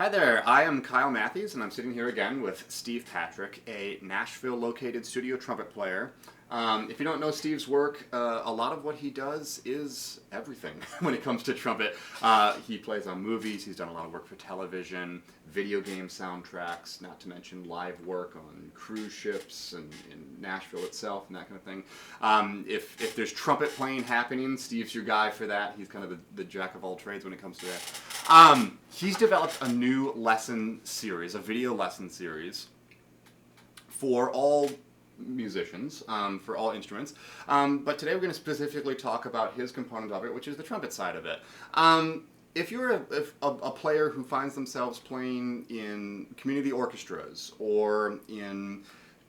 Hi there, I am Kyle Matthews, and I'm sitting here again with Steve Patrick, a Nashville-located studio trumpet player. If you don't know Steve's work, a lot of what he does is everything when it comes to trumpet. He plays on movies, he's done a lot of work for television, video game soundtracks, not to mention live work on cruise ships and in Nashville itself and that kind of thing. If there's trumpet playing happening, Steve's your guy for that. He's kind of the jack of all trades when it comes to that. He's developed a new lesson series, a video lesson series for all musicians, for all instruments. But today we're going to specifically talk about his component of it, which is the trumpet side of it. If you're a player who finds themselves playing in community orchestras or in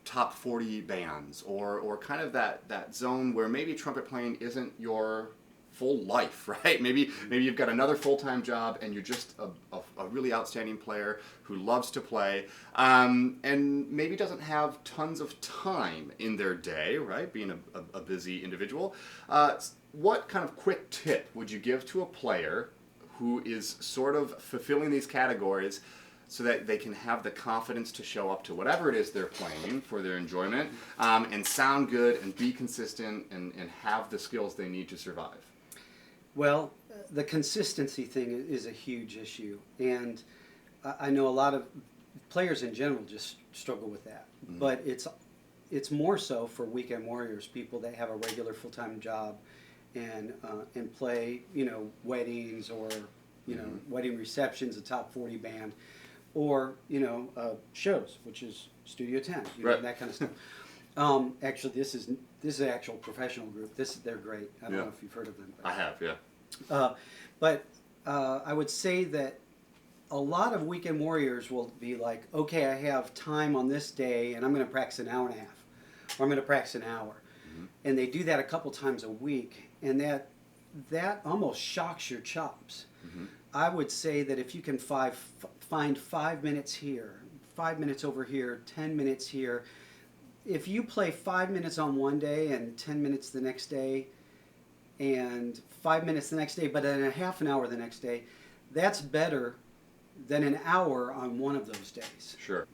top 40 bands or kind of that zone where maybe trumpet playing isn't your full life, right? Maybe you've got another full-time job and you're just a really outstanding player who loves to play, and maybe doesn't have tons of time in their day, right? Being a busy individual. What kind of quick tip would you give to a player who is sort of fulfilling these categories so that they can have the confidence to show up to whatever it is they're playing for their enjoyment, and sound good and be consistent and have the skills they need to survive? Well, the consistency thing is a huge issue, and I know a lot of players in general just struggle with that. Mm-hmm. But it's more so for weekend warriors, people that have a regular full-time job and play, weddings or wedding receptions, a top 40 band, or shows, which is Studio 10, right. That kind of stuff. Actually, this is an actual professional group. They're great. I don't know if you've heard of them. I have, yeah. But I would say that a lot of weekend warriors will be like, okay, I have time on this day, and I'm going to practice an hour and a half, or I'm going to practice an hour. Mm-hmm. And they do that a couple times a week, and that almost shocks your chops. Mm-hmm. I would say that if you can find 5 minutes here, 5 minutes over here, 10 minutes here, if you play 5 minutes on one day and 10 minutes the next day and 5 minutes the next day, but then a half an hour the next day, that's better than an hour on one of those days. Sure.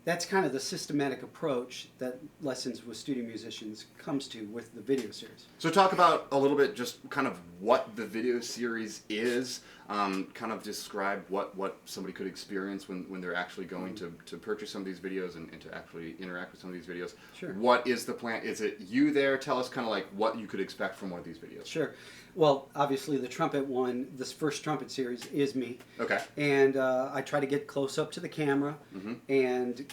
That's kind of the systematic approach that Lessons with Studio Musicians comes to with the video series. So talk about a little bit just kind of what the video series is, kind of describe what somebody could experience when they're actually going to purchase some of these videos and to actually interact with some of these videos. Sure. What is the plan? Is it you there? Tell us kind of like what you could expect from one of these videos. Sure. Well, obviously the trumpet one, this first trumpet series is me. Okay. And I try to get close up to the camera, mm-hmm. and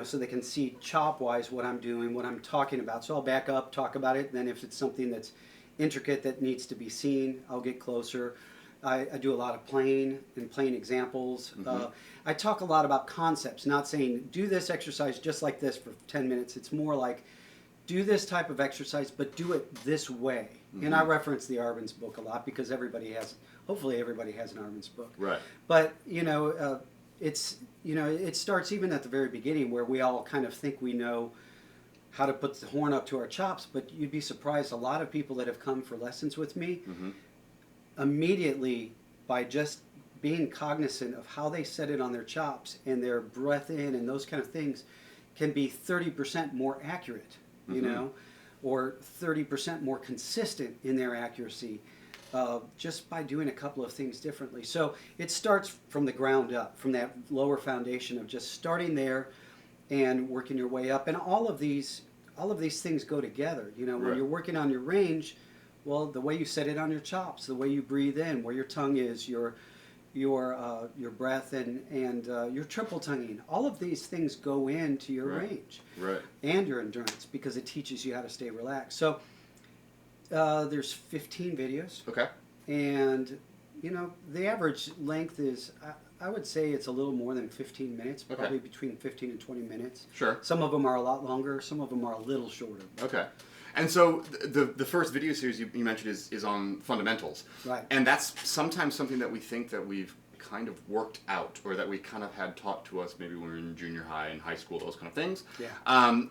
so they can see chop-wise what I'm doing, what I'm talking about. So I'll back up, talk about it, and then if it's something that's intricate that needs to be seen, I'll get closer. I do a lot of playing and playing examples. Mm-hmm. I talk a lot about concepts, not saying do this exercise just like this for 10 minutes. It's more like do this type of exercise, but do it this way. Mm-hmm. And I reference the Arvin's book a lot because hopefully everybody has an Arvin's book. Right. But, it starts even at the very beginning where we all kind of think we know how to put the horn up to our chops, but you'd be surprised, a lot of people that have come for lessons with me, mm-hmm. immediately, by just being cognizant of how they set it on their chops and their breath in and those kind of things, can be 30% more accurate, mm-hmm. Or 30% more consistent in their accuracy, just by doing a couple of things differently. So it starts from the ground up, from that lower foundation of just starting there and working your way up. And all of these things go together. When right. you're working on your range, well, the way you set it on your chops, the way you breathe in, where your tongue is, your breath and your triple tonguing, all of these things go into your right. range, right. and your endurance, because it teaches you how to stay relaxed. So there's 15 videos. Okay. And the average length is, I would say it's a little more than 15 minutes, okay. probably between 15 and 20 minutes. Sure. Some of them are a lot longer, some of them are a little shorter. Okay. And so the first video series you mentioned is on fundamentals. Right. And that's sometimes something that we think that we've kind of worked out, or that we kind of had taught to us maybe when we were in junior high and high school, those kind of things. Yeah.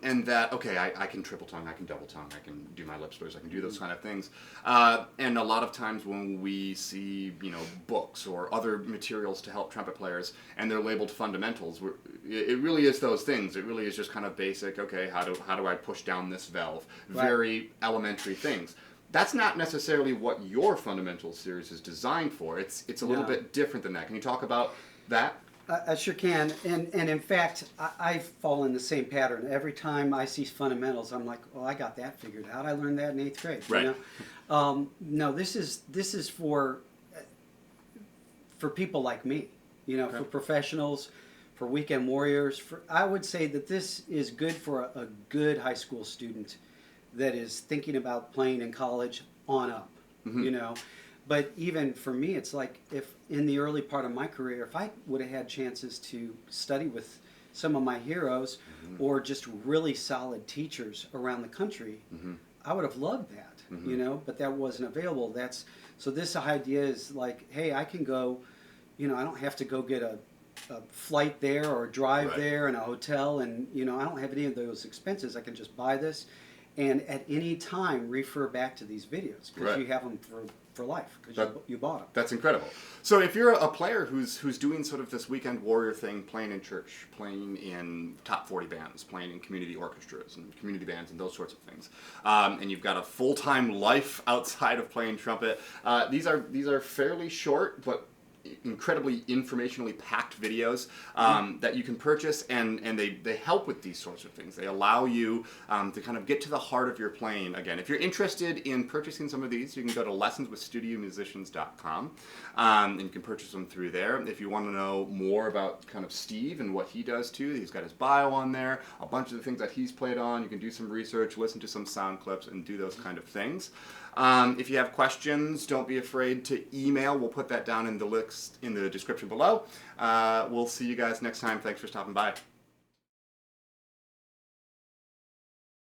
And that, okay, I can triple tongue, I can double tongue, I can do my lip slurs, I can do those kind of things. And a lot of times when we see, books or other materials to help trumpet players, and they're labeled fundamentals, it really is those things. It really is just kind of basic, okay, how do I push down this valve? Right. Very elementary things. That's not necessarily what your Fundamentals series is designed for. It's a little bit different than that. Can you talk about that? I sure can. And in fact, I fall in the same pattern. Every time I see fundamentals, I'm like, well, I got that figured out. I learned that in 8th grade. Right. No, this is for people like me, Okay. for professionals, for weekend warriors. I would say that this is good for a good high school student that is thinking about playing in college on up, But even for me, it's like if in the early part of my career, if I would have had chances to study with some of my heroes or just really solid teachers around the country, I would have loved that, but that wasn't available. So this idea is like, hey, I can go, I don't have to go get a flight there or drive there and a hotel, and I don't have any of those expenses. I can just buy this and at any time refer back to these videos because you have them for life because you bought them. That's incredible. So if you're a player who's doing sort of this weekend warrior thing, playing in church, playing in top 40 bands, playing in community orchestras and community bands and those sorts of things, and you've got a full-time life outside of playing trumpet, these are fairly short but incredibly informationally packed videos that you can purchase, and they help with these sorts of things. They allow you to kind of get to the heart of your playing again. If you're interested in purchasing some of these, you can go to lessonswithstudiomusicians.com, and you can purchase them through there. If you want to know more about kind of Steve and what he does too, he's got his bio on there, a bunch of the things that he's played on. You can do some research, listen to some sound clips, and do those kind of things. If you have questions, don't be afraid to email. We'll put that down in the description below. We'll see you guys next time. Thanks for stopping by.